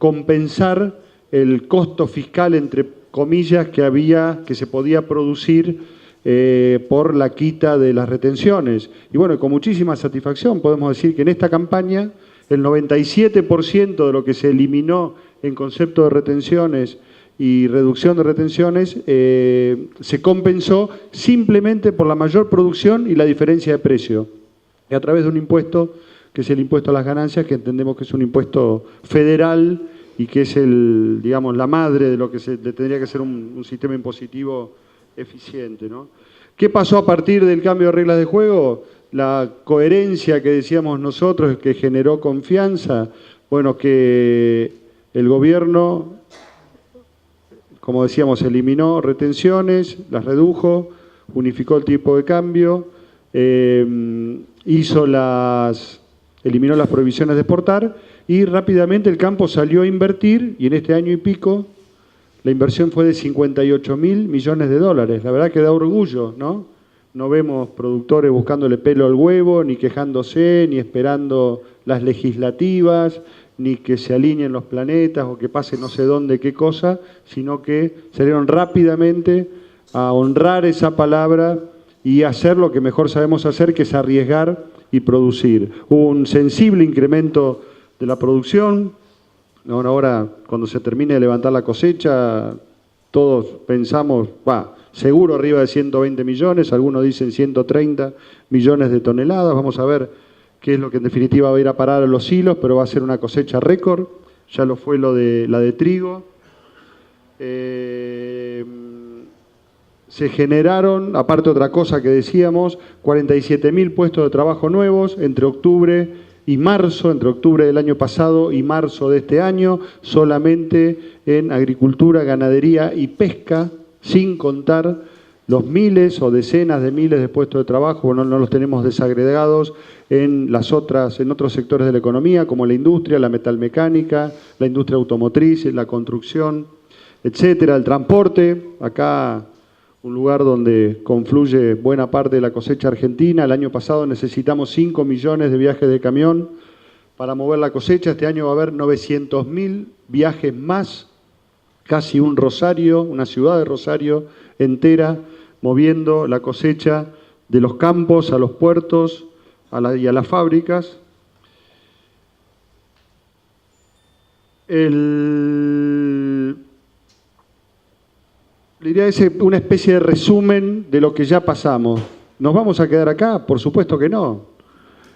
compensar el costo fiscal, entre comillas, que se podía producir por la quita de las retenciones. Y bueno, con muchísima satisfacción podemos decir que en esta campaña el 97% de lo que se eliminó en concepto de retenciones y reducción de retenciones se compensó simplemente por la mayor producción y la diferencia de precio, y a través de un impuesto que es el impuesto a las ganancias, que entendemos que es un impuesto federal y que es digamos, la madre de lo que tendría que ser un sistema impositivo eficiente, ¿no? ¿Qué pasó a partir del cambio de reglas de juego? La coherencia que decíamos nosotros, que generó confianza, bueno, que el gobierno, como decíamos, eliminó retenciones, las redujo, unificó el tipo de cambio, eliminó las prohibiciones de exportar y rápidamente el campo salió a invertir, y en este año y pico la inversión fue de 58.000 millones de dólares. La verdad que da orgullo, ¿no? No vemos productores buscándole pelo al huevo, ni quejándose, ni esperando las legislativas, ni que se alineen los planetas o que pase no sé dónde qué cosa, sino que salieron rápidamente a honrar esa palabra y hacer lo que mejor sabemos hacer, que es arriesgar y producir. Hubo un sensible incremento de la producción. Ahora, cuando se termine de levantar la cosecha, todos pensamos, seguro arriba de 120 millones, algunos dicen 130 millones de toneladas. Vamos a ver qué es lo que en definitiva va a ir a parar a los hilos, pero va a ser una cosecha récord. Ya lo fue la de trigo. Se generaron, aparte otra cosa que decíamos, 47.000 puestos de trabajo nuevos entre octubre y marzo, entre octubre del año pasado y marzo de este año, solamente en agricultura, ganadería y pesca, sin contar los miles o decenas de miles de puestos de trabajo, no los tenemos desagregados en otros sectores de la economía, como la industria, la metalmecánica, la industria automotriz, la construcción, etcétera, el transporte. Acá un lugar donde confluye buena parte de la cosecha argentina. El año pasado necesitamos 5 millones de viajes de camión para mover la cosecha. Este año va a haber 900.000 viajes más, casi un Rosario, una ciudad de Rosario entera, moviendo la cosecha de los campos a los puertos y a las fábricas. Diría una especie de resumen de lo que ya pasamos. ¿Nos vamos a quedar acá? Por supuesto que no.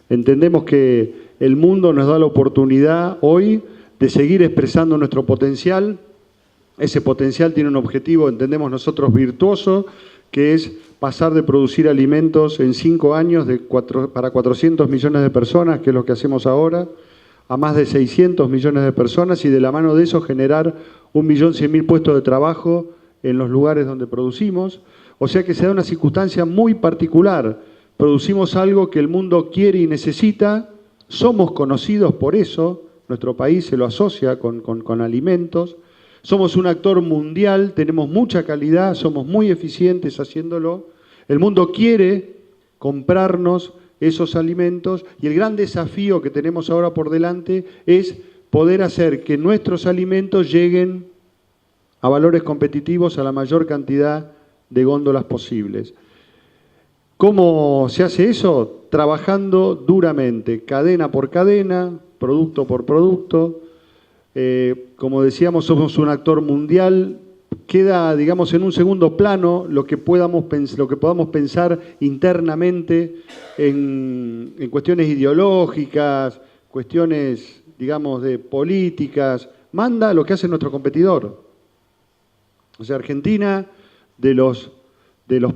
Entendemos que el mundo nos da la oportunidad hoy de seguir expresando nuestro potencial. Ese potencial tiene un objetivo, entendemos nosotros, virtuoso, que es pasar de producir alimentos en 5 años para 400 millones de personas, que es lo que hacemos ahora, a más de 600 millones de personas, y de la mano de eso generar 1.100.000 puestos de trabajo en los lugares donde producimos. O sea que se da una circunstancia muy particular. Producimos algo que el mundo quiere y necesita, somos conocidos por eso, nuestro país se lo asocia con alimentos, somos un actor mundial, tenemos mucha calidad, somos muy eficientes haciéndolo, el mundo quiere comprarnos esos alimentos, y el gran desafío que tenemos ahora por delante es poder hacer que nuestros alimentos lleguen a valores competitivos a la mayor cantidad de góndolas posibles. ¿Cómo se hace eso? Trabajando duramente, cadena por cadena, producto por producto. Como decíamos, somos un actor mundial. Queda, digamos, en un segundo plano lo que podamos pensar internamente en cuestiones ideológicas, cuestiones, digamos, de políticas. Manda lo que hace nuestro competidor. O sea, Argentina, de los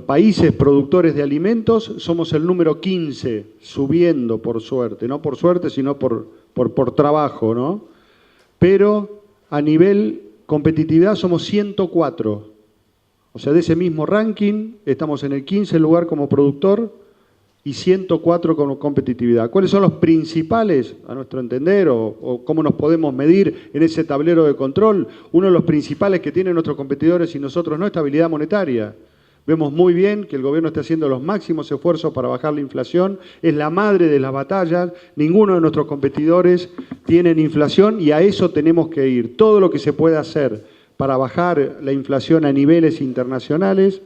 países productores de alimentos, somos el número 15, subiendo por suerte. No por suerte, sino por trabajo, ¿no? Pero a nivel competitividad somos 104. O sea, de ese mismo ranking estamos en el 15 lugar como productor y 104 como competitividad. ¿Cuáles son los principales, a nuestro entender, o cómo nos podemos medir en ese tablero de control? Uno de los principales que tienen nuestros competidores y nosotros no, estabilidad monetaria. Vemos muy bien que el gobierno está haciendo los máximos esfuerzos para bajar la inflación, es la madre de las batallas, ninguno de nuestros competidores tiene inflación y a eso tenemos que ir. Todo lo que se pueda hacer para bajar la inflación a niveles internacionales,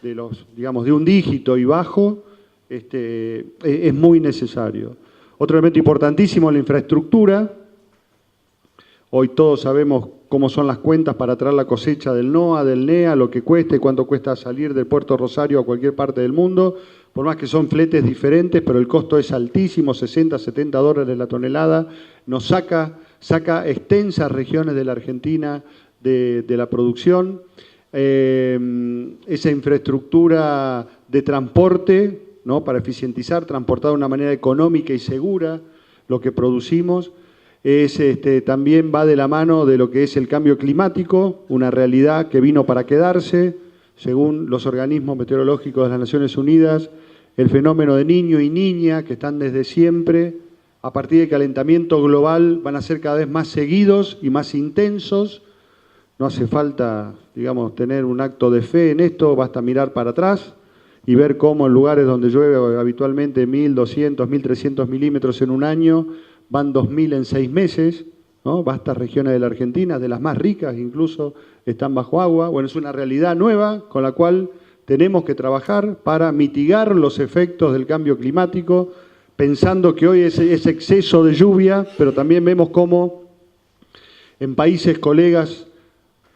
digamos, de un dígito y bajo, es muy necesario. Otro elemento importantísimo es la infraestructura. Hoy todos sabemos cómo son las cuentas para traer la cosecha del NOA, del NEA, lo que cuesta y cuánto cuesta salir del Puerto Rosario a cualquier parte del mundo, por más que son fletes diferentes, pero el costo es altísimo, 60, 70 dólares la tonelada, nos saca extensas regiones de la Argentina de la producción. Esa infraestructura de transporte, ¿no?, para eficientizar, transportar de una manera económica y segura lo que producimos. También va de la mano de lo que es el cambio climático, una realidad que vino para quedarse, según los organismos meteorológicos de las Naciones Unidas, el fenómeno de niño y niña, que están desde siempre, a partir del calentamiento global, van a ser cada vez más seguidos y más intensos. No hace falta, digamos, tener un acto de fe en esto, basta mirar para atrás y ver cómo en lugares donde llueve habitualmente 1.200, 1.300 milímetros en un año, van 2.000 en 6 meses, ¿no? Vastas regiones de la Argentina, de las más ricas incluso, están bajo agua. Bueno, es una realidad nueva con la cual tenemos que trabajar para mitigar los efectos del cambio climático, pensando que hoy es exceso de lluvia, pero también vemos cómo en países colegas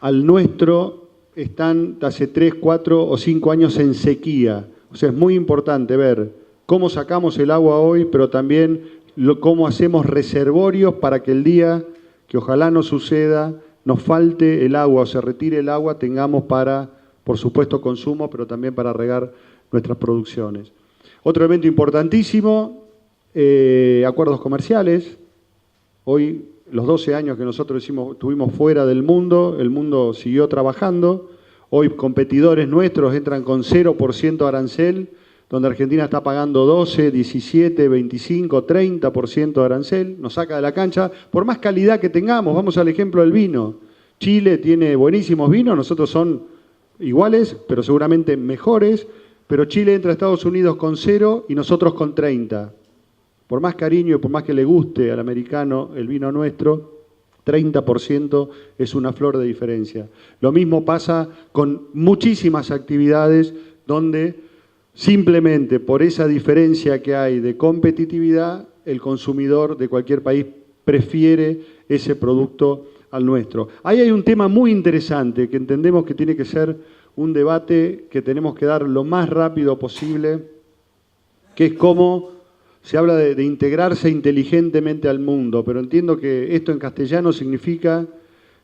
al nuestro están hace 3, 4 o 5 años en sequía. O sea, es muy importante ver cómo sacamos el agua hoy, pero también cómo hacemos reservorios para que el día, que ojalá no suceda, nos falte el agua o se retire el agua, tengamos para, por supuesto, consumo, pero también para regar nuestras producciones. Otro elemento importantísimo, acuerdos comerciales. Hoy, los 12 años que nosotros estuvimos fuera del mundo, el mundo siguió trabajando. Hoy competidores nuestros entran con 0% arancel, donde Argentina está pagando 12, 17, 25, 30% de arancel, nos saca de la cancha, por más calidad que tengamos. Vamos al ejemplo del vino. Chile tiene buenísimos vinos, nosotros son iguales, pero seguramente mejores, pero Chile entra a Estados Unidos con 0 y nosotros con 30. Por más cariño y por más que le guste al americano el vino nuestro, 30% es una flor de diferencia. Lo mismo pasa con muchísimas actividades donde simplemente por esa diferencia que hay de competitividad, el consumidor de cualquier país prefiere ese producto al nuestro. Ahí hay un tema muy interesante que entendemos que tiene que ser un debate que tenemos que dar lo más rápido posible, que es cómo se habla de integrarse inteligentemente al mundo, pero entiendo que esto en castellano significa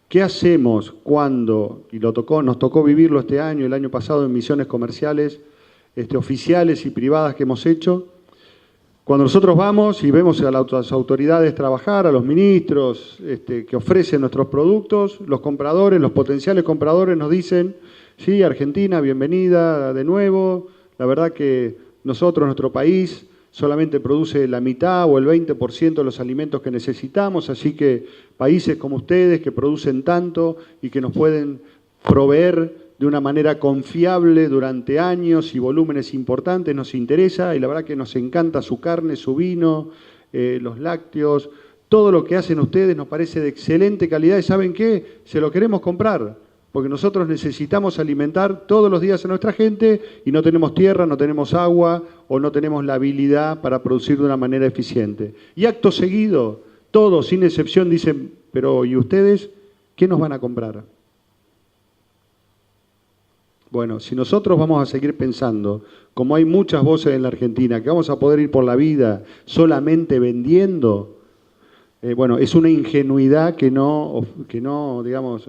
qué hacemos cuando, y nos tocó vivirlo este año, el año pasado en misiones comerciales, oficiales y privadas que hemos hecho, cuando nosotros vamos y vemos a las autoridades trabajar, a los ministros que ofrecen nuestros productos, los compradores, los potenciales compradores nos dicen, sí, Argentina, bienvenida de nuevo, la verdad que nuestro país, solamente produce la mitad o el 20% de los alimentos que necesitamos, así que países como ustedes que producen tanto y que nos pueden proveer de una manera confiable durante años y volúmenes importantes, nos interesa y la verdad que nos encanta su carne, su vino, los lácteos, todo lo que hacen ustedes nos parece de excelente calidad y ¿saben qué? Se lo queremos comprar, porque nosotros necesitamos alimentar todos los días a nuestra gente y no tenemos tierra, no tenemos agua o no tenemos la habilidad para producir de una manera eficiente. Y acto seguido, todos sin excepción dicen, pero ¿y ustedes qué nos van a comprar? Bueno, si nosotros vamos a seguir pensando, como hay muchas voces en la Argentina, que vamos a poder ir por la vida solamente vendiendo, bueno, es una ingenuidad que no digamos,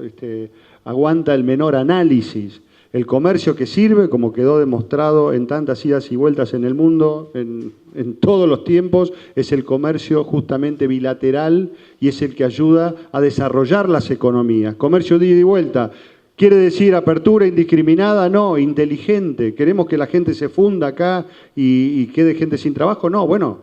aguanta el menor análisis. El comercio que sirve, como quedó demostrado en tantas idas y vueltas en el mundo, en todos los tiempos, es el comercio justamente bilateral y es el que ayuda a desarrollar las economías. Comercio de ida y vuelta. ¿Quiere decir apertura indiscriminada? No, inteligente. ¿Queremos que la gente se funda acá y quede gente sin trabajo? No, bueno,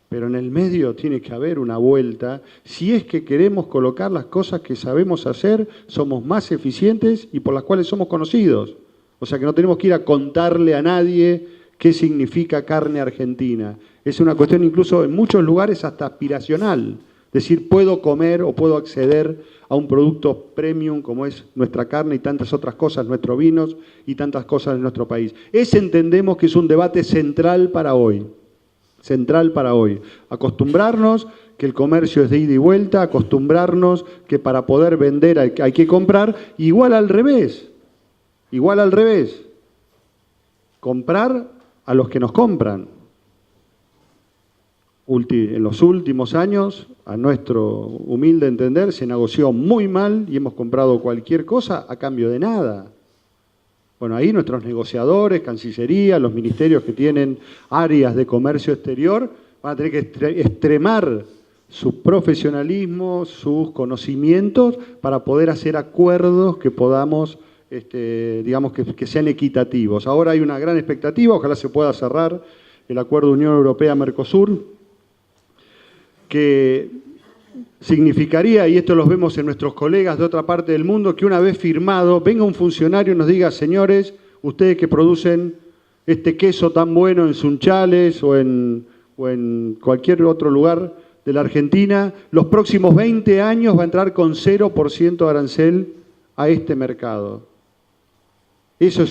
pero en el medio tiene que haber una vuelta. Si es que queremos colocar las cosas que sabemos hacer, somos más eficientes y por las cuales somos conocidos. O sea que no tenemos que ir a contarle a nadie qué significa carne argentina. Es una cuestión incluso en muchos lugares hasta aspiracional. Decir, puedo comer o puedo acceder a un producto premium como es nuestra carne y tantas otras cosas, nuestros vinos y tantas cosas en nuestro país. Ese entendemos que es un debate central para hoy. Central para hoy. Acostumbrarnos que el comercio es de ida y vuelta, acostumbrarnos que para poder vender hay que comprar, igual al revés. Igual al revés. Comprar a los que nos compran. En los últimos años, a nuestro humilde entender, se negoció muy mal y hemos comprado cualquier cosa a cambio de nada. Bueno, ahí nuestros negociadores, Cancillería, los ministerios que tienen áreas de comercio exterior, van a tener que extremar su profesionalismo, sus conocimientos, para poder hacer acuerdos que podamos, digamos, que sean equitativos. Ahora hay una gran expectativa, ojalá se pueda cerrar el acuerdo Unión Europea-Mercosur, que significaría, y esto lo vemos en nuestros colegas de otra parte del mundo, que una vez firmado, venga un funcionario y nos diga, señores, ustedes que producen este queso tan bueno en Sunchales o en cualquier otro lugar de la Argentina, los próximos 20 años va a entrar con 0% de arancel a este mercado. Eso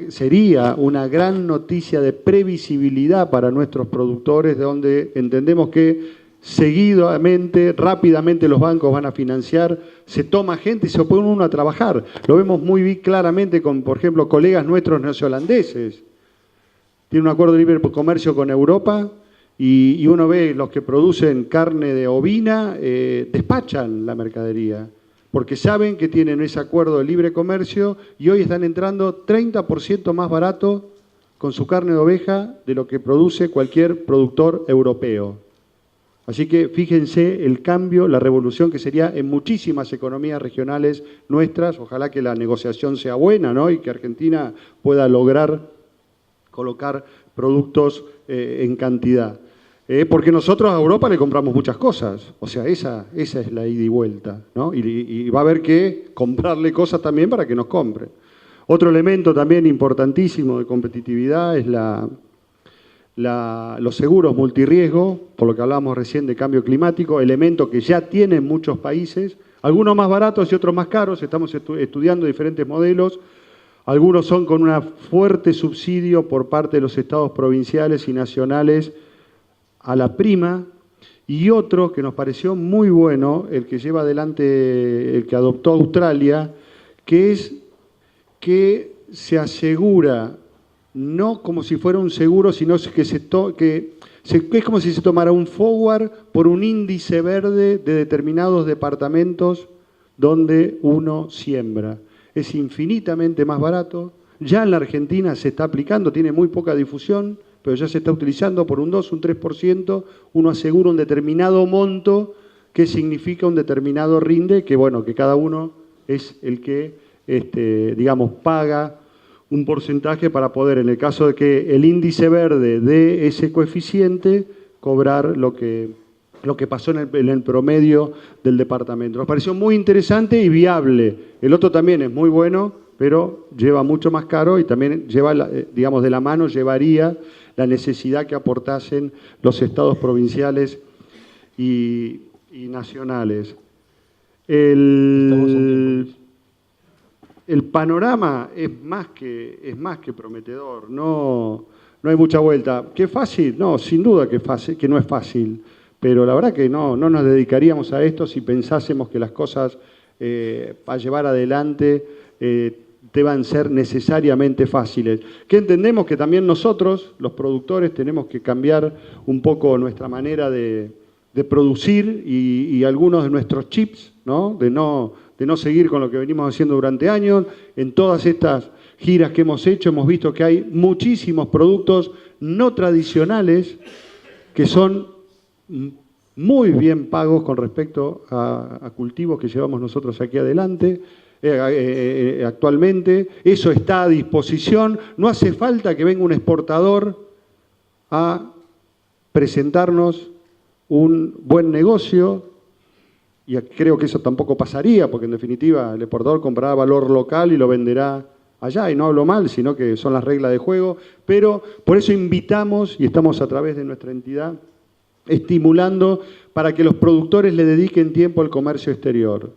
sería una gran noticia de previsibilidad para nuestros productores, donde entendemos que seguidamente, rápidamente los bancos van a financiar, se toma gente y se pone uno a trabajar. Lo vemos muy claramente con, por ejemplo, colegas nuestros neozelandeses. Tienen un acuerdo de libre comercio con Europa y uno ve los que producen carne de ovina, despachan la mercadería, porque saben que tienen ese acuerdo de libre comercio y hoy están entrando 30% más barato con su carne de oveja de lo que produce cualquier productor europeo. Así que fíjense el cambio, la revolución que sería en muchísimas economías regionales nuestras. Ojalá que la negociación sea buena, ¿no? Y que Argentina pueda lograr colocar productos en cantidad. Porque nosotros a Europa le compramos muchas cosas. O sea, esa es la ida y vuelta, ¿no? Y va a haber que comprarle cosas también para que nos compren. Otro elemento también importantísimo de competitividad es los seguros multirriesgo, por lo que hablábamos recién de cambio climático, elemento que ya tienen muchos países, algunos más baratos y otros más caros, estamos estudiando diferentes modelos, algunos son con un fuerte subsidio por parte de los estados provinciales y nacionales a la prima, y otro que nos pareció muy bueno, el que lleva adelante, el que adoptó Australia, que es que se asegura, no como si fuera un seguro, sino que es como si se tomara un forward por un índice verde de determinados departamentos donde uno siembra. Es infinitamente más barato. Ya en la Argentina se está aplicando, tiene muy poca difusión, pero ya se está utilizando por un 2, un 3%. Uno asegura un determinado monto que significa un determinado rinde, que bueno, que cada uno es el que, digamos, paga un porcentaje para poder, en el caso de que el índice verde dé ese coeficiente, cobrar lo que pasó en el promedio del departamento. Nos pareció muy interesante y viable. El otro también es muy bueno, pero lleva mucho más caro y también lleva, digamos, de la mano llevaría la necesidad que aportasen los estados provinciales y nacionales. El panorama es más que prometedor, no hay mucha vuelta. ¿Qué fácil? No, sin duda que no es fácil, pero la verdad que no nos dedicaríamos a esto si pensásemos que las cosas para llevar adelante deban ser necesariamente fáciles. Que entendemos que también nosotros, los productores, tenemos que cambiar un poco nuestra manera de producir y algunos de nuestros chips, ¿no? De no seguir con lo que venimos haciendo durante años. En todas estas giras que hemos hecho hemos visto que hay muchísimos productos no tradicionales que son muy bien pagos con respecto a cultivos que llevamos nosotros aquí adelante. Actualmente, eso está a disposición, no hace falta que venga un exportador a presentarnos un buen negocio, y creo que eso tampoco pasaría, porque en definitiva el exportador comprará valor local y lo venderá allá, y no hablo mal, sino que son las reglas de juego, pero por eso invitamos, y estamos a través de nuestra entidad, estimulando para que los productores le dediquen tiempo al comercio exterior.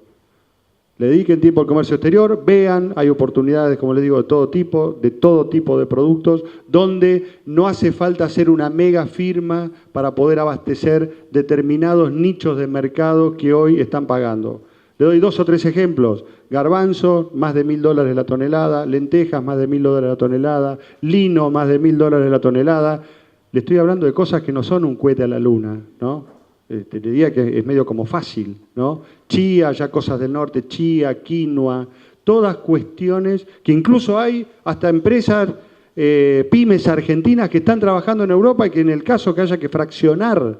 Le dediquen tiempo al comercio exterior, vean, hay oportunidades, como les digo, de todo tipo de productos, donde no hace falta hacer una mega firma para poder abastecer determinados nichos de mercado que hoy están pagando. Le doy 2 o 3 ejemplos. Garbanzo, más de $1.000 la tonelada, lentejas, más de $1.000 la tonelada, lino, más de $1.000 la tonelada. Le estoy hablando de cosas que no son un cohete a la luna, ¿no? Te diría que es medio como fácil, ¿no? Chía, ya cosas del norte, chía, quinoa, todas cuestiones que incluso hay hasta empresas, pymes argentinas que están trabajando en Europa y que en el caso que haya que fraccionar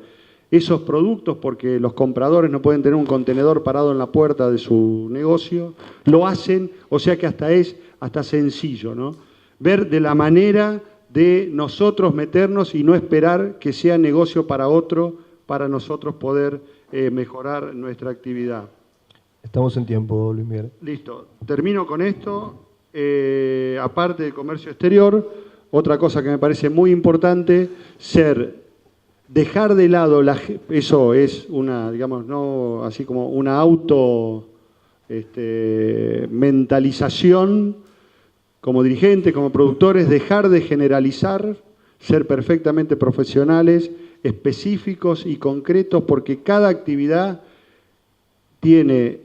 esos productos porque los compradores no pueden tener un contenedor parado en la puerta de su negocio, lo hacen, o sea que hasta sencillo, ¿no? Ver de la manera de nosotros meternos y no esperar que sea negocio para otro, para nosotros poder mejorar nuestra actividad. Estamos en tiempo, Luis Miguel. Listo. Termino con esto. Aparte del comercio exterior, otra cosa que me parece muy importante, dejar de lado, eso es una, digamos, no así como una mentalización como dirigentes, como productores, dejar de generalizar, ser perfectamente profesionales, específicos y concretos, porque cada actividad tiene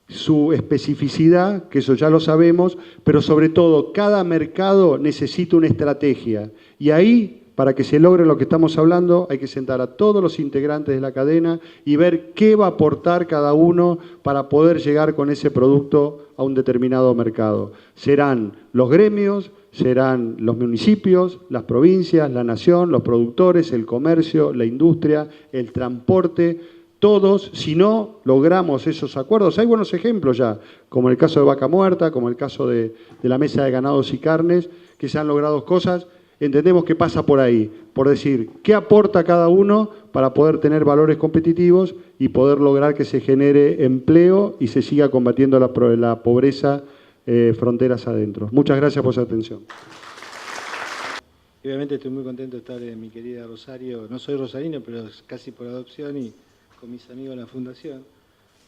su especificidad, que eso ya lo sabemos, pero sobre todo cada mercado necesita una estrategia. Y ahí, para que se logre lo que estamos hablando, hay que sentar a todos los integrantes de la cadena y ver qué va a aportar cada uno para poder llegar con ese producto a un determinado mercado. Serán los gremios, serán los municipios, las provincias, la nación, los productores, el comercio, la industria, el transporte, todos, si no logramos esos acuerdos. Hay buenos ejemplos ya, como el caso de Vaca Muerta, como el caso de la Mesa de Ganados y Carnes, que se han logrado cosas. Entendemos que pasa por ahí, por decir qué aporta cada uno para poder tener valores competitivos y poder lograr que se genere empleo y se siga combatiendo la pobreza fronteras adentro. Muchas gracias por su atención. Obviamente estoy muy contento de estar en mi querida Rosario. No soy rosarino, pero casi por adopción y con mis amigos en la Fundación.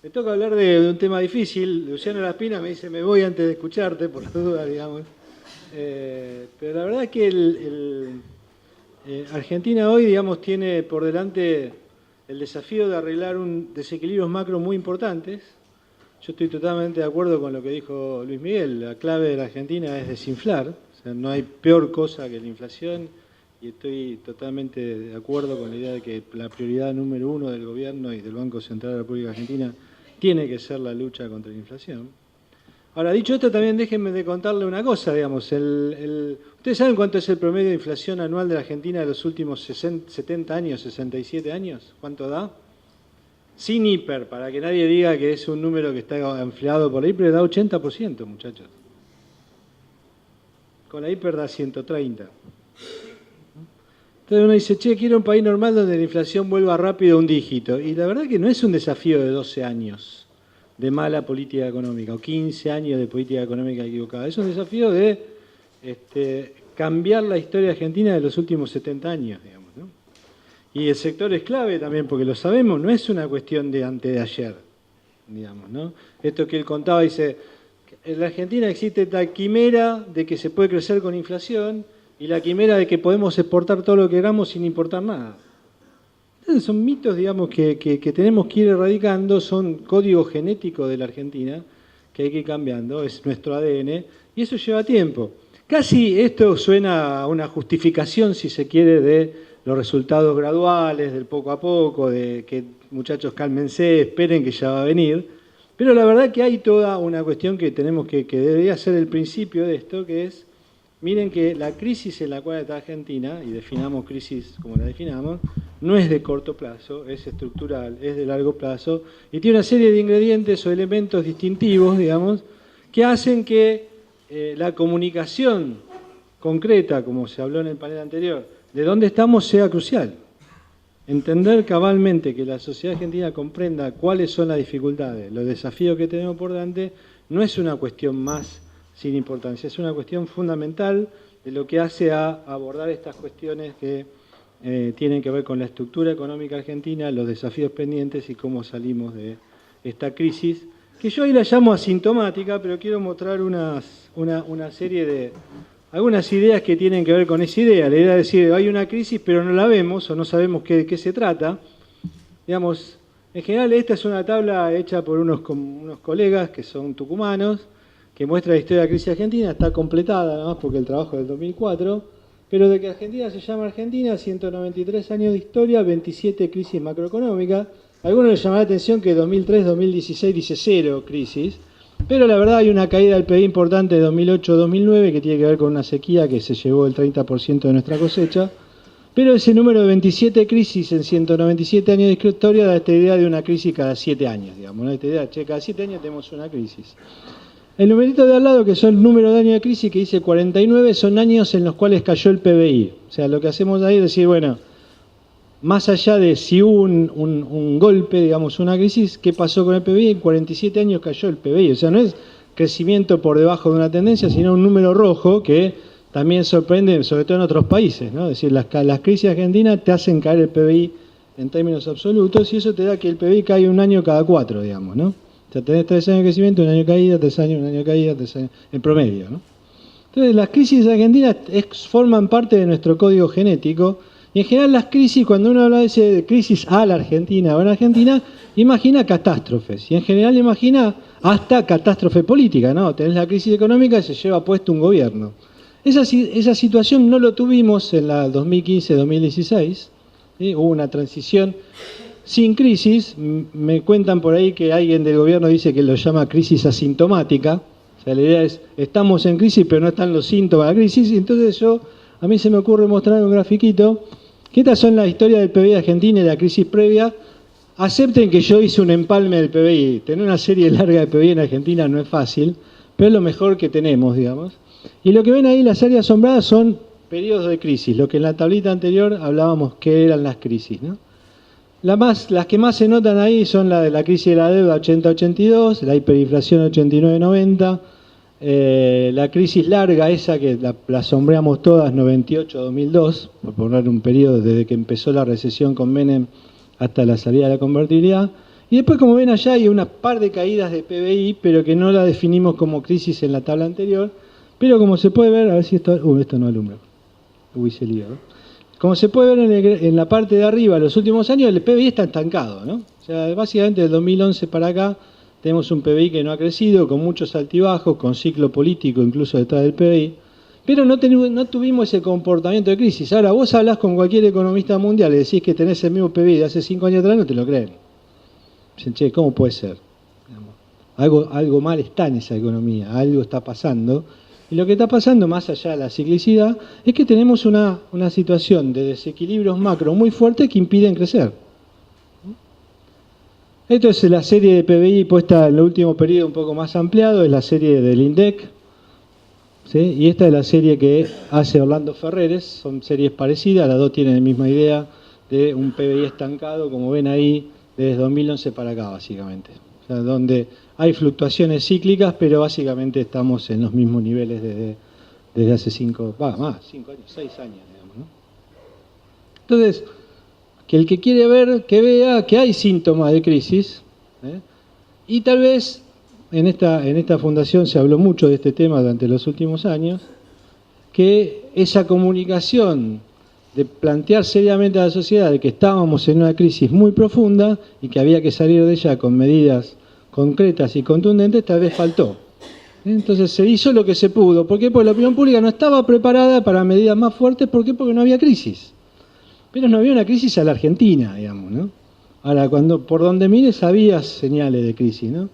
Me toca hablar de un tema difícil. Luciano Laspina me dice, me voy antes de escucharte, por la duda, digamos. Pero la verdad es que Argentina hoy, digamos, tiene por delante el desafío de arreglar desequilibrios macro muy importantes. Yo estoy totalmente de acuerdo con lo que dijo Luis Miguel. La clave de la Argentina es desinflar. O sea, no hay peor cosa que la inflación. Y estoy totalmente de acuerdo con la idea de que la prioridad número 1 del gobierno y del Banco Central de la República Argentina tiene que ser la lucha contra la inflación. Ahora, dicho esto, también déjenme de contarle una cosa, digamos. ¿Ustedes saben cuánto es el promedio de inflación anual de la Argentina de los últimos 70 años, 67 años? ¿Cuánto da? Sin hiper, para que nadie diga que es un número que está inflado por la hiper, da 80%, muchachos. Con la hiper da 130. Entonces uno dice, che, quiero un país normal donde la inflación vuelva rápido a un dígito. Y la verdad que no es un desafío de 12 años de mala política económica o 15 años de política económica equivocada. Es un desafío de cambiar la historia argentina de los últimos 70 años, digamos, ¿no? Y el sector es clave también, porque lo sabemos, no es una cuestión de antes de ayer, digamos, ¿no? Esto que él contaba, dice, en la Argentina existe esta quimera de que se puede crecer con inflación y la quimera de que podemos exportar todo lo que queramos sin importar nada. Entonces son mitos, digamos, que tenemos que ir erradicando, son códigos genéticos de la Argentina que hay que ir cambiando, es nuestro ADN, y eso lleva tiempo. Casi esto suena a una justificación, si se quiere, de los resultados graduales, del poco a poco, de que muchachos cálmense, esperen que ya va a venir, pero la verdad que hay toda una cuestión que tenemos que debería ser el principio de esto, que es, miren que la crisis en la cual está Argentina, y definamos crisis como la definamos, no es de corto plazo, es estructural, es de largo plazo, y tiene una serie de ingredientes o elementos distintivos, digamos, que hacen que la comunicación concreta, como se habló en el panel anterior, de dónde estamos sea crucial. Entender cabalmente que la sociedad argentina comprenda cuáles son las dificultades, los desafíos que tenemos por delante, no es una cuestión más sin importancia. Es una cuestión fundamental de lo que hace a abordar estas cuestiones que tienen que ver con la estructura económica argentina, los desafíos pendientes y cómo salimos de esta crisis, que yo hoy la llamo asintomática, pero quiero mostrar una serie de algunas ideas que tienen que ver con esa idea. La idea es decir, hay una crisis pero no la vemos o no sabemos de qué se trata. Digamos, en general esta es una tabla hecha por unos colegas que son tucumanos, que muestra la historia de la crisis argentina, está completada nada más porque el trabajo es del 2004, pero de que Argentina se llama Argentina, 193 años de historia, 27 crisis macroeconómicas. A algunos les llamará la atención que 2003-2016 dice cero crisis, pero la verdad hay una caída del PIB importante de 2008-2009 que tiene que ver con una sequía que se llevó el 30% de nuestra cosecha, pero ese número de 27 crisis en 197 años de historia da esta idea de una crisis cada 7 años, digamos, ¿no? Esta idea, cada 7 años tenemos una crisis. El numerito de al lado, que son el número de años de crisis, que dice 49, son años en los cuales cayó el PBI. O sea, lo que hacemos ahí es decir, bueno, más allá de si hubo un golpe, digamos, una crisis, ¿qué pasó con el PBI? En 47 años cayó el PBI. O sea, no es crecimiento por debajo de una tendencia, sino un número rojo que también sorprende, sobre todo en otros países, ¿no? Es decir, las crisis argentinas te hacen caer el PBI en términos absolutos y eso te da que el PBI cae un año cada 4, digamos, ¿no? O sea, tenés 3 años de crecimiento, un año de caída, 3 años, un año de caída, 3 años, en promedio, ¿no? Entonces, las crisis argentinas forman parte de nuestro código genético y en general las crisis, cuando uno habla de crisis a la Argentina o en Argentina, imagina catástrofes y en general imagina hasta catástrofe política, ¿no? Tenés la crisis económica y se lleva puesto un gobierno. Esa situación no lo tuvimos en la 2015-2016, ¿sí? Hubo una transición sin crisis. Me cuentan por ahí que alguien del gobierno dice que lo llama crisis asintomática. O sea, la idea es, estamos en crisis, pero no están los síntomas de la crisis. Y entonces a mí se me ocurre mostrar un grafiquito, que estas son las historias del PBI de Argentina y la crisis previa. Acepten que yo hice un empalme del PBI. Tener una serie larga de PBI en Argentina no es fácil, pero es lo mejor que tenemos, digamos. Y lo que ven ahí, las áreas asombradas, son periodos de crisis. Lo que en la tablita anterior hablábamos que eran las crisis, ¿no? Las que más se notan ahí son la de la crisis de la deuda 80-82, la hiperinflación 89-90, la crisis larga esa que la sombreamos todas 98-2002, por poner un periodo desde que empezó la recesión con Menem hasta la salida de la convertibilidad. Y después, como ven allá, hay una par de caídas de PBI, pero que no la definimos como crisis en la tabla anterior. Pero como se puede ver, a ver si esto no alumbra. Se lío, ¿no? Como se puede ver en la parte de arriba, los últimos años el PBI está estancado, ¿no? O sea, básicamente del 2011 para acá tenemos un PBI que no ha crecido, con muchos altibajos, con ciclo político incluso detrás del PBI, pero no tuvimos ese comportamiento de crisis. Ahora, vos hablas con cualquier economista mundial y decís que tenés el mismo PBI de hace 5 años atrás, no te lo creen. Dicen, che, ¿cómo puede ser? Algo mal está en esa economía, algo está pasando. Y lo que está pasando, más allá de la ciclicidad, es que tenemos una situación de desequilibrios macro muy fuertes que impiden crecer. Esto es la serie de PBI puesta en el último periodo un poco más ampliado, es la serie del INDEC, ¿sí? Y esta es la serie que hace Orlando Ferreres, son series parecidas, las dos tienen la misma idea de un PBI estancado, como ven ahí, desde 2011 para acá, básicamente. O sea, donde hay fluctuaciones cíclicas, pero básicamente estamos en los mismos niveles desde hace 5 años, 6 años, digamos, ¿no? Entonces, que el que quiere ver, que vea que hay síntomas de crisis, y tal vez en esta fundación se habló mucho de este tema durante los últimos años, que esa comunicación de plantear seriamente a la sociedad de que estábamos en una crisis muy profunda y que había que salir de ella con medidas concretas y contundentes, tal vez faltó. Entonces se hizo lo que se pudo. ¿Por qué? Porque la opinión pública no estaba preparada para medidas más fuertes. ¿Por qué? Porque no había crisis. Pero no había una crisis a la Argentina, digamos, ¿no? Ahora, por donde mires había señales de crisis, ¿no?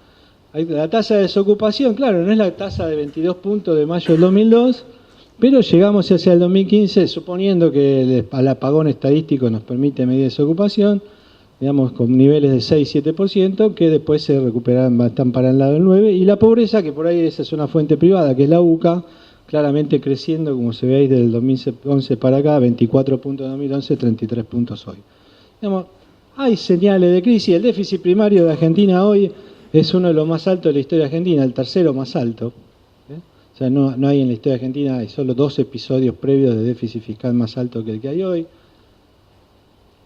La tasa de desocupación, claro, no es la tasa de 22 puntos de mayo del 2002, pero llegamos hacia el 2015, suponiendo que el apagón estadístico nos permite medir desocupación, digamos, con niveles de 6-7%, que después se recuperan, están para el lado del 9%, y la pobreza, que por ahí esa es una fuente privada, que es la UCA, claramente creciendo, como se ve ahí, desde el 2011 para acá, 24 puntos en 2011, 33 puntos hoy. Digamos, hay señales de crisis. El déficit primario de Argentina hoy es uno de los más altos de la historia argentina, el tercero más alto. O sea, no hay en la historia argentina, hay solo 2 episodios previos de déficit fiscal más alto que el que hay hoy.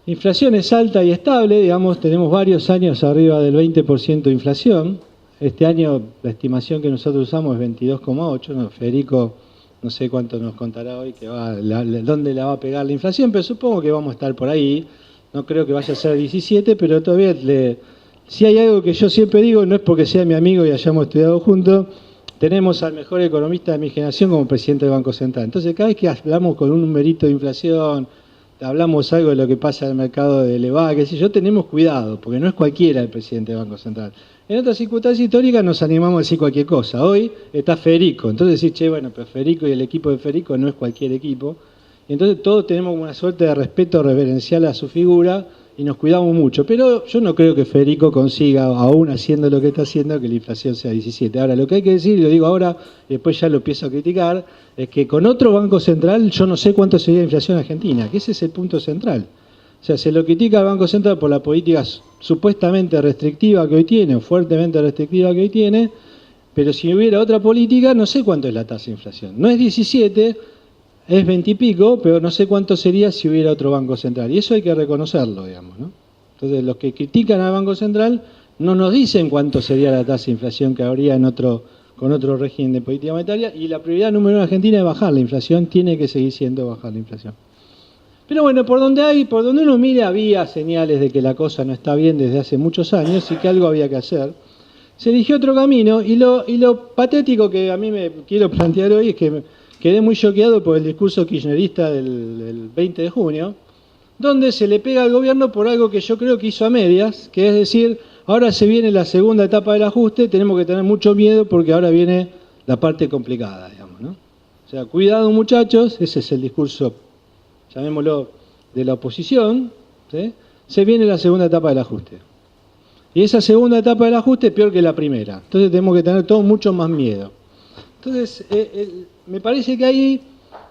Inflación es alta y estable, digamos, tenemos varios años arriba del 20% de inflación. Este año la estimación que nosotros usamos es 22,8. No, Federico no sé cuánto nos contará hoy, dónde la va a pegar la inflación, pero supongo que vamos a estar por ahí. No creo que vaya a ser 17, pero todavía si hay algo que yo siempre digo, no es porque sea mi amigo y hayamos estudiado juntos, tenemos al mejor economista de mi generación como presidente del Banco Central. Entonces, cada vez que hablamos con un numerito de inflación, hablamos algo de lo que pasa en el mercado de elevada, qué sé yo, tenemos cuidado, porque no es cualquiera el presidente del Banco Central. En otras circunstancias históricas nos animamos a decir cualquier cosa. Hoy está Federico, entonces decir, che, bueno, pero Federico y el equipo de Federico no es cualquier equipo. Y entonces todos tenemos una suerte de respeto reverencial a su figura y nos cuidamos mucho. Pero yo no creo que Federico consiga, aún haciendo lo que está haciendo, que la inflación sea 17. Ahora, lo que hay que decir, y lo digo ahora, y después ya lo empiezo a criticar, es que con otro banco central yo no sé cuánto sería la inflación argentina, que ese es el punto central. O sea, se lo critica al Banco Central por la política supuestamente restrictiva que hoy tiene, o fuertemente restrictiva que hoy tiene, pero si hubiera otra política, no sé cuánto es la tasa de inflación. No es 17, es 20 y pico, pero no sé cuánto sería si hubiera otro Banco Central. Y eso hay que reconocerlo, digamos, ¿no? Entonces, los que critican al Banco Central no nos dicen cuánto sería la tasa de inflación que habría con otro régimen de política monetaria, y la prioridad número 1 de Argentina es bajar la inflación, tiene que seguir siendo bajar la inflación. Pero bueno, por donde uno mire había señales de que la cosa no está bien desde hace muchos años y que algo había que hacer. Se eligió otro camino y lo patético que a mí me quiero plantear hoy es que quedé muy choqueado por el discurso kirchnerista del 20 de junio, donde se le pega al gobierno por algo que yo creo que hizo a medias, que es decir, ahora se viene la segunda etapa del ajuste, tenemos que tener mucho miedo porque ahora viene la parte complicada, digamos, ¿no? O sea, cuidado muchachos, ese es el discurso, llamémoslo, de la oposición, ¿sí? Se viene la segunda etapa del ajuste. Y esa segunda etapa del ajuste es peor que la primera. Entonces tenemos que tener todos mucho más miedo. Entonces, me parece que ahí,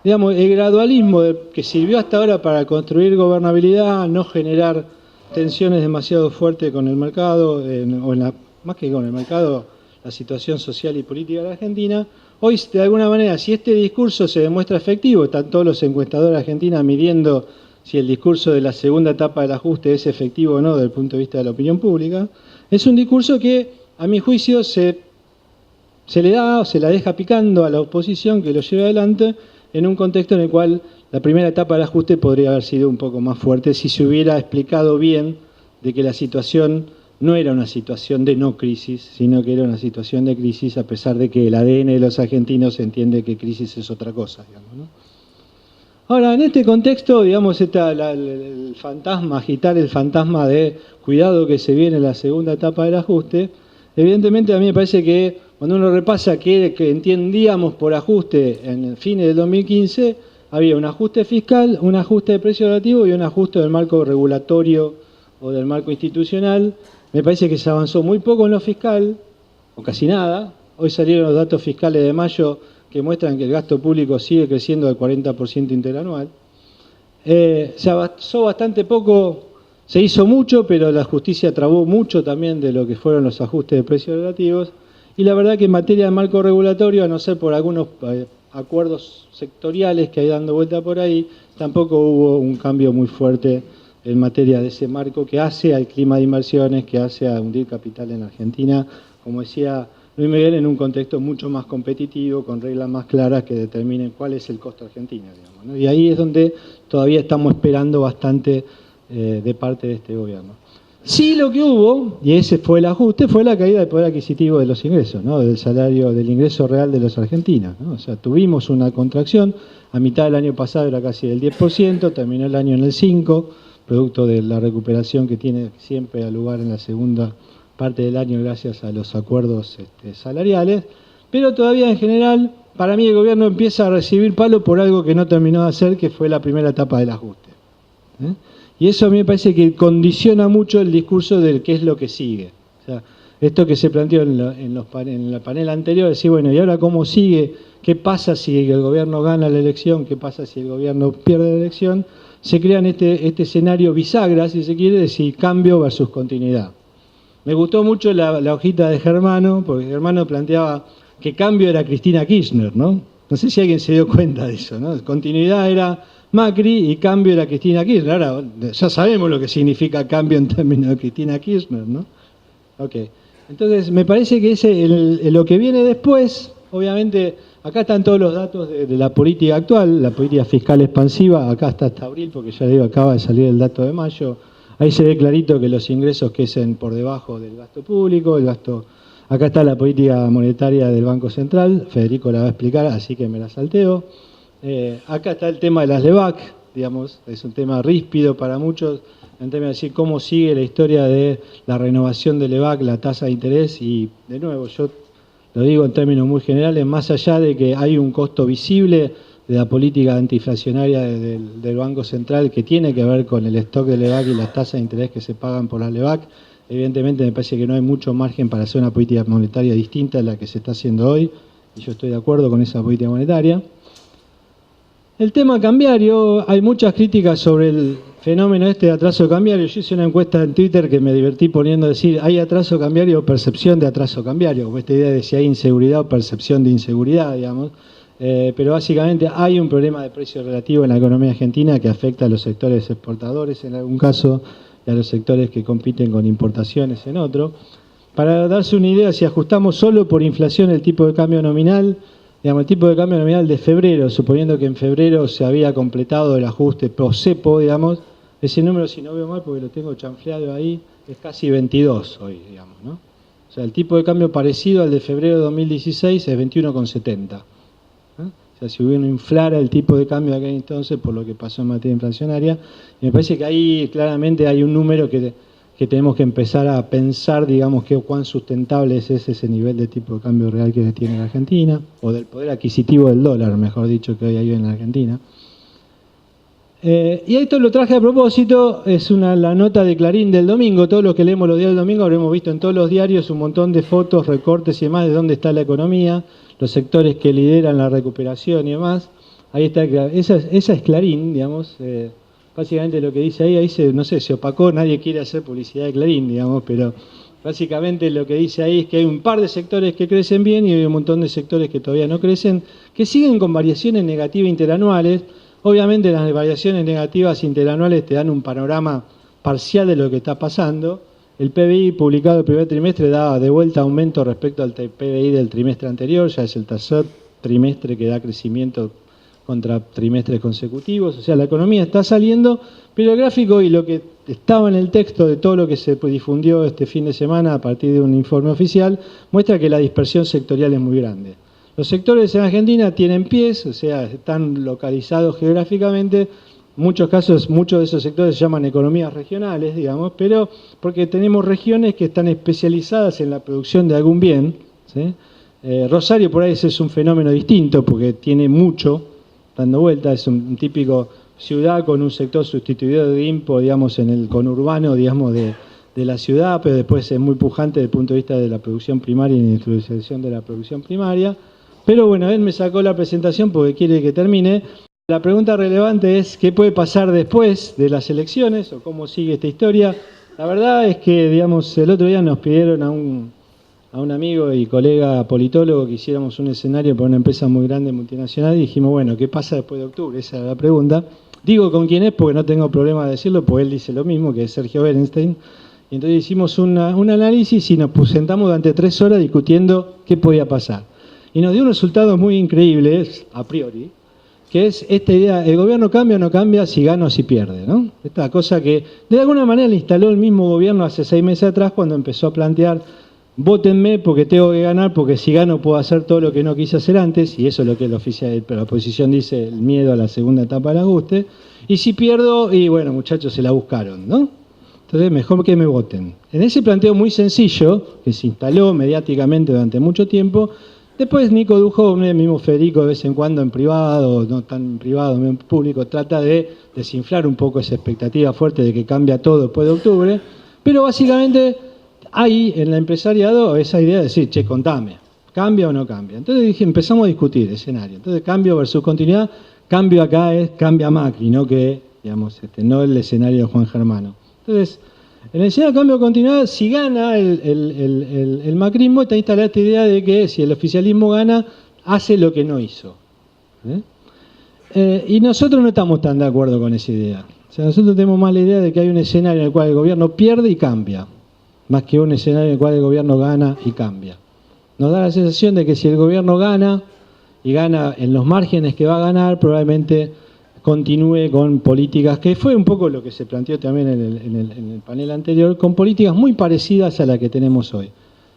digamos, el gradualismo que sirvió hasta ahora para construir gobernabilidad, no generar tensiones demasiado fuertes con el mercado, más que con el mercado, la situación social y política de la Argentina. Hoy, de alguna manera, si este discurso se demuestra efectivo, están todos los encuestadores de Argentina midiendo si el discurso de la segunda etapa del ajuste es efectivo o no desde el punto de vista de la opinión pública, es un discurso que, a mi juicio, se le da o se la deja picando a la oposición que lo lleva adelante en un contexto en el cual la primera etapa del ajuste podría haber sido un poco más fuerte si se hubiera explicado bien de que la situación no era una situación de no crisis, sino que era una situación de crisis, a pesar de que el ADN de los argentinos entiende que crisis es otra cosa, digamos, ¿no? Ahora, en este contexto, digamos, el fantasma, agitar el fantasma de cuidado que se viene la segunda etapa del ajuste, evidentemente a mí me parece que cuando uno repasa que entendíamos por ajuste en fines del 2015, había un ajuste fiscal, un ajuste de precio relativo y un ajuste del marco regulatorio o del marco institucional. Me parece que se avanzó muy poco en lo fiscal, o casi nada. Hoy salieron los datos fiscales de mayo que muestran que el gasto público sigue creciendo al 40% interanual. Se avanzó bastante poco, se hizo mucho, pero la justicia trabó mucho también de lo que fueron los ajustes de precios relativos. Y la verdad que en materia de marco regulatorio, a no ser por algunos acuerdos sectoriales que hay dando vuelta por ahí, tampoco hubo un cambio muy fuerte en materia de ese marco que hace al clima de inversiones, que hace a hundir capital en Argentina, como decía Luis Miguel, en un contexto mucho más competitivo, con reglas más claras que determinen cuál es el costo argentino, digamos, ¿no? Y ahí es donde todavía estamos esperando bastante de parte de este gobierno. Sí, lo que hubo, y ese fue el ajuste, fue la caída del poder adquisitivo de los ingresos, ¿no? Del salario, del ingreso real de los argentinos, ¿no? O sea, tuvimos una contracción, a mitad del año pasado era casi del 10%, terminó el año en el 5%, producto de la recuperación que tiene siempre lugar en la segunda parte del año gracias a los acuerdos salariales, pero todavía en general, para mí el gobierno empieza a recibir palo por algo que no terminó de hacer, que fue la primera etapa del ajuste, ¿eh? Y eso a mí me parece que condiciona mucho el discurso del qué es lo que sigue. O sea, esto que se planteó en la panel anterior, decir, bueno, ¿y ahora cómo sigue? ¿Qué pasa si el gobierno gana la elección? ¿Qué pasa si el gobierno pierde la elección? Se crean este escenario bisagra, si se quiere, decir cambio versus continuidad. Me gustó mucho la hojita de Germano, porque Germano planteaba que cambio era Cristina Kirchner, ¿no? No sé si alguien se dio cuenta de eso, ¿no? Continuidad era Macri y cambio era Cristina Kirchner. Ahora ya sabemos lo que significa cambio en términos de Cristina Kirchner, ¿no? Ok. Entonces, me parece que lo que viene después, obviamente, acá están todos los datos de la política actual, la política fiscal expansiva, acá está hasta abril, porque ya digo, acaba de salir el dato de mayo. Ahí se ve clarito que los ingresos crecen por debajo del gasto público, acá está la política monetaria del Banco Central, Federico la va a explicar, así que me la salteo. Acá está el tema de las LEVAC, digamos, es un tema ríspido para muchos, en términos de decir cómo sigue la historia de la renovación de LEVAC, la tasa de interés, y de nuevo, yo lo digo en términos muy generales, más allá de que hay un costo visible de la política antiinflacionaria del Banco Central que tiene que ver con el stock de LEVAC y las tasas de interés que se pagan por las LEVAC, evidentemente me parece que no hay mucho margen para hacer una política monetaria distinta a la que se está haciendo hoy, y yo estoy de acuerdo con esa política monetaria. El tema cambiario, hay muchas críticas sobre el fenómeno de atraso cambiario. Yo hice una encuesta en Twitter que me divertí poniendo a decir, ¿hay atraso cambiario o percepción de atraso cambiario? Como esta idea de si hay inseguridad o percepción de inseguridad, digamos. Pero básicamente hay un problema de precio relativo en la economía argentina que afecta a los sectores exportadores en algún caso y a los sectores que compiten con importaciones en otro. Para darse una idea, si ajustamos solo por inflación el tipo de cambio nominal, digamos, el tipo de cambio nominal de febrero, suponiendo que en febrero se había completado el ajuste post-cepo, digamos, ese número, si no veo mal porque lo tengo chanfleado ahí, es casi 22 hoy, digamos, ¿no? O sea, el tipo de cambio parecido al de febrero de 2016 es 21,70. O sea, si uno inflara el tipo de cambio de aquel entonces por lo que pasó en materia inflacionaria, y me parece que ahí claramente hay un número que tenemos que empezar a pensar, digamos, cuán sustentable es ese nivel de tipo de cambio real que tiene la Argentina, o del poder adquisitivo del dólar, mejor dicho, que hoy hay en la Argentina. Y esto lo traje a propósito, es la nota de Clarín del domingo. Todos los que leemos los diarios del domingo habremos visto en todos los diarios un montón de fotos, recortes y demás de dónde está la economía, los sectores que lideran la recuperación y demás. Ahí está, esa es Clarín, digamos. Básicamente lo que dice ahí no sé, se opacó, nadie quiere hacer publicidad de Clarín, digamos, pero básicamente lo que dice ahí es que hay un par de sectores que crecen bien y hay un montón de sectores que todavía no crecen, que siguen con variaciones negativas interanuales. Obviamente las variaciones negativas interanuales te dan un panorama parcial de lo que está pasando. El PBI publicado el primer trimestre da de vuelta aumento respecto al PBI del trimestre anterior, ya es el tercer trimestre que da crecimiento contra trimestres consecutivos. O sea, la economía está saliendo, pero el gráfico y lo que estaba en el texto de todo lo que se difundió este fin de semana a partir de un informe oficial, muestra que la dispersión sectorial es muy grande. Los sectores en Argentina tienen pies, o sea, están localizados geográficamente. En muchos casos, muchos de esos sectores se llaman economías regionales, digamos, pero porque tenemos regiones que están especializadas en la producción de algún bien, ¿sí? Rosario por ahí ese es un fenómeno distinto porque tiene mucho dando vuelta, es un típico ciudad con un sector sustituido de IMPO, digamos, en el conurbano, digamos, de la ciudad, pero después es muy pujante desde el punto de vista de la producción primaria y la industrialización de la producción primaria. Pero bueno, él me sacó la presentación porque quiere que termine. La pregunta relevante es qué puede pasar después de las elecciones o cómo sigue esta historia. La verdad es que, digamos, el otro día nos pidieron a un amigo y colega politólogo que hiciéramos un escenario para una empresa muy grande multinacional y dijimos, bueno, ¿qué pasa después de octubre? Esa era la pregunta. Digo con quién es porque no tengo problema de decirlo, porque él dice lo mismo, que es Sergio Berenstein. Y entonces hicimos un análisis y nos sentamos durante 3 horas discutiendo qué podía pasar. Y nos dio un resultado muy increíble, a priori, que es esta idea, el gobierno cambia o no cambia si gana o si pierde, ¿no? Esta cosa que de alguna manera le instaló el mismo gobierno hace 6 meses atrás cuando empezó a plantear, vótenme porque tengo que ganar, porque si gano puedo hacer todo lo que no quise hacer antes, y eso es lo que la oposición dice, el miedo a la segunda etapa del ajuste, y si pierdo, y bueno, muchachos, se la buscaron, ¿no? Entonces, mejor que me voten. En ese planteo muy sencillo, que se instaló mediáticamente durante mucho tiempo, después Nico Dujovne, el mismo Federico de vez en cuando en privado, no tan en privado, en público, trata de desinflar un poco esa expectativa fuerte de que cambia todo después de octubre, pero básicamente hay en el empresariado esa idea de decir, che, contame, ¿cambia o no cambia? Entonces empezamos a discutir escenario. Entonces, cambio versus continuidad, cambio acá es cambia Macri, no que, digamos, no el escenario de Juan Germano. Entonces, En el escenario de cambio de continuidad, si gana el macrismo, está instalada esta idea de que si el oficialismo gana, hace lo que no hizo. Y nosotros no estamos tan de acuerdo con esa idea. O sea, nosotros tenemos más la idea de que hay un escenario en el cual el gobierno pierde y cambia, más que un escenario en el cual el gobierno gana y cambia. Nos da la sensación de que si el gobierno gana, y gana en los márgenes que va a ganar, probablemente continúe con políticas, que fue un poco lo que se planteó también en el panel anterior, con políticas muy parecidas a las que tenemos hoy.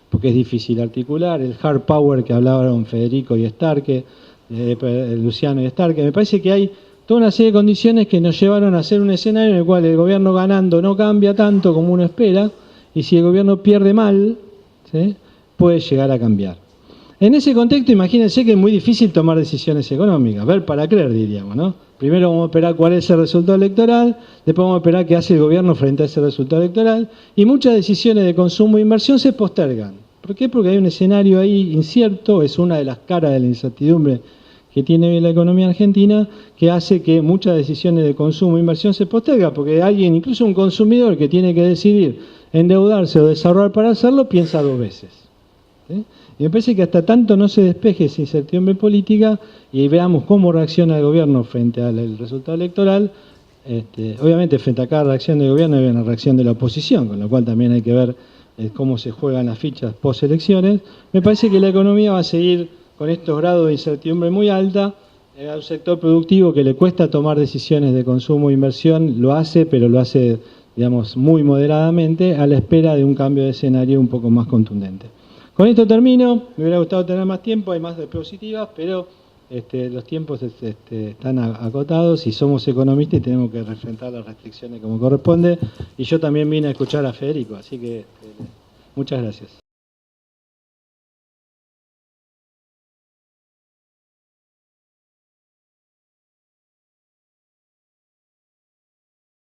Porque es difícil articular, el hard power que hablaban Federico y Starke, Luciano y Starke. Me parece que hay toda una serie de condiciones que nos llevaron a hacer un escenario en el cual el gobierno ganando no cambia tanto como uno espera, y si el gobierno pierde mal, ¿sí?, puede llegar a cambiar. En ese contexto, imagínense que es muy difícil tomar decisiones económicas, ver para creer, diríamos, ¿no? Primero vamos a esperar cuál es el resultado electoral, después vamos a esperar qué hace el gobierno frente a ese resultado electoral, y muchas decisiones de consumo e inversión se postergan. ¿Por qué? Porque hay un escenario ahí incierto, es una de las caras de la incertidumbre que tiene hoy la economía argentina, que hace que muchas decisiones de consumo e inversión se postergan, porque alguien, incluso un consumidor que tiene que decidir endeudarse o desahorrar para hacerlo, piensa dos veces. ¿Sí? Y me parece que hasta tanto no se despeje esa incertidumbre política y veamos cómo reacciona el gobierno frente al resultado electoral, obviamente frente a cada reacción del gobierno hay una reacción de la oposición, con lo cual también hay que ver cómo se juegan las fichas post-elecciones. Me parece que la economía va a seguir con estos grados de incertidumbre muy alta. A un sector productivo que le cuesta tomar decisiones de consumo e inversión, lo hace, pero lo hace, digamos, muy moderadamente, a la espera de un cambio de escenario un poco más contundente. Con esto termino, me hubiera gustado tener más tiempo, hay más diapositivas, pero los tiempos están acotados y somos economistas y tenemos que enfrentar las restricciones como corresponde. Y yo también vine a escuchar a Federico, así que muchas gracias.